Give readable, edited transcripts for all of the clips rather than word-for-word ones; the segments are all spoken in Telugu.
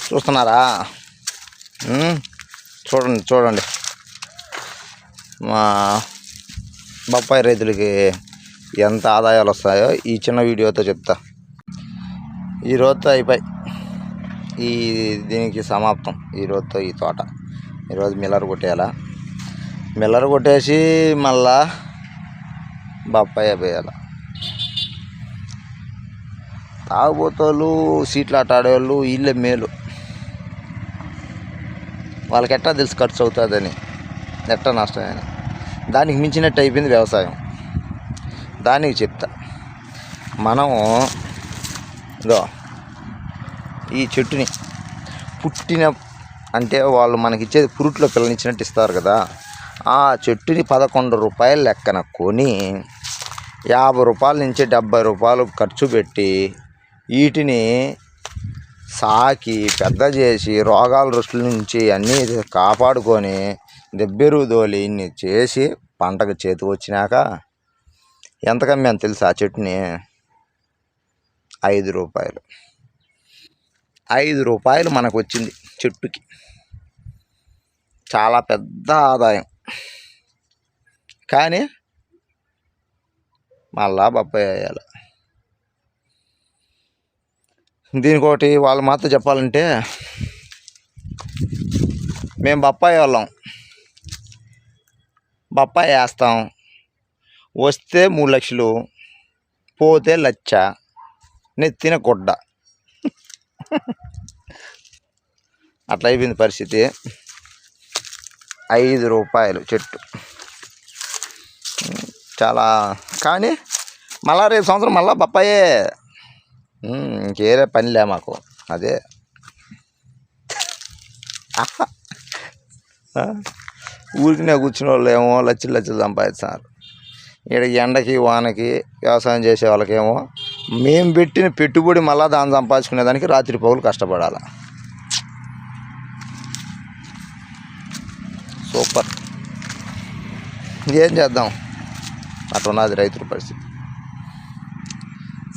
చూస్తున్నారా? చూడండి చూడండి, మా బొప్పాయి రైతులకి ఎంత ఆదాయాలు వస్తాయో ఈ చిన్న వీడియోతో చెప్తా. ఈరోజుతో అయిపోయి దీనికి సమాప్తం. ఈరోజుతో ఈ తోట ఈరోజు మిల్లర్ కొట్టేయాలా, మిల్లర్ కొట్టేసి మళ్ళా బొప్పాయి వేయాలి. తాగుబోతోళ్ళు సీట్లు ఆడేవాళ్ళు వీళ్ళే మేలు. వాళ్ళకి ఎట్టా తెలుసు ఖర్చు అవుతుందని, ఎట్టా నష్టమని. దానికి మించినట్టు అయిపోయింది వ్యవసాయం. దానికి చెప్తా, మనం ఇదో ఈ చెట్టుని పుట్టిన అంటే వాళ్ళు మనకి ఇచ్చేది ఫ్రూట్లో పిల్లనిచ్చినట్టు ఇస్తారు కదా, ఆ చెట్టుని 11 రూపాయలు లెక్కన కొని 50 రూపాయల నుంచి 70 రూపాయలు ఖర్చు పెట్టి వీటిని సాకి పెద్ద చేసి రోగాల రుసుల నుంచి అన్నీ కాపాడుకొని దెబ్బెరువు దోలి ఇన్ని చేసి పంటకు చేతి వచ్చినాక ఎంత కమ్మాను తెలుసా? ఆ చెట్టుని 5 రూపాయలు. 5 రూపాయలు మనకు వచ్చింది చెట్టుకి. చాలా పెద్ద ఆదాయం. కానీ మళ్ళా బొప్పాయి వేయాలి. దీనికోటి వాళ్ళు మాత్రం చెప్పాలంటే, మేము బొప్పాయి వాళ్ళం, బొప్పాయి వేస్తాం, వస్తే 3 లక్షలు, పోతే 1 లక్ష, నెత్తిన గుడ్డ. అట్లా అయిపోయింది పరిస్థితి. 5 రూపాయలు చెట్టు చాలా. కానీ మళ్ళా రేపు సంవత్సరం మళ్ళా బొప్పాయే, ఇంకేరే పనిలే మాకు. అదే ఊరికినే కూర్చున్న వాళ్ళు ఏమో లక్షలు సంపాదిస్తున్నారు. ఇక్కడ ఎండకి వానకి వ్యవసాయం చేసే వాళ్ళకేమో మేము పెట్టిన పెట్టుబడి మళ్ళీ దాన్ని సంపాదించుకునేదానికి రాత్రి పగులు కష్టపడాలి. సూపర్. ఏం చేద్దాం, అటున్నది రైతుల పరిస్థితి.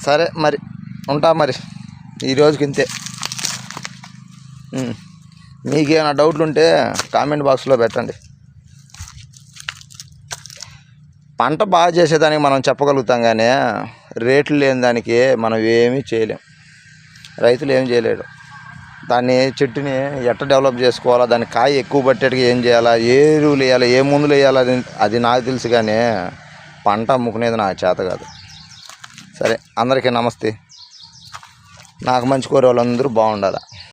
సరే మరి ఉంటా. మరి ఈరోజుకి ఇంతే. మీకేమైనా డౌట్లు ఉంటే కామెంట్ బాక్స్లో పెట్టండి. పంట బాగా చేసేదానికి మనం చెప్పగలుగుతాం, కానీ రేట్లు లేని దానికి మనం ఏమీ చేయలేం. రైతులు ఏం చేయలేడు. దాన్ని చెట్టుని ఎట్ట డెవలప్ చేసుకోవాలా, దాన్ని కాయ ఎక్కువ పట్టేట్టుగా ఏం చేయాలా, ఏ ఎరువులు వేయాలి, ఏ మందులు వేయాలి అది నాకు తెలుసు, కానీ పంట అమ్ముకునేది నాకు చేత కాదు. సరే, అందరికీ నమస్తే. నాకు మంచి కోరే వాళ్ళందరూ బాగుండాలి.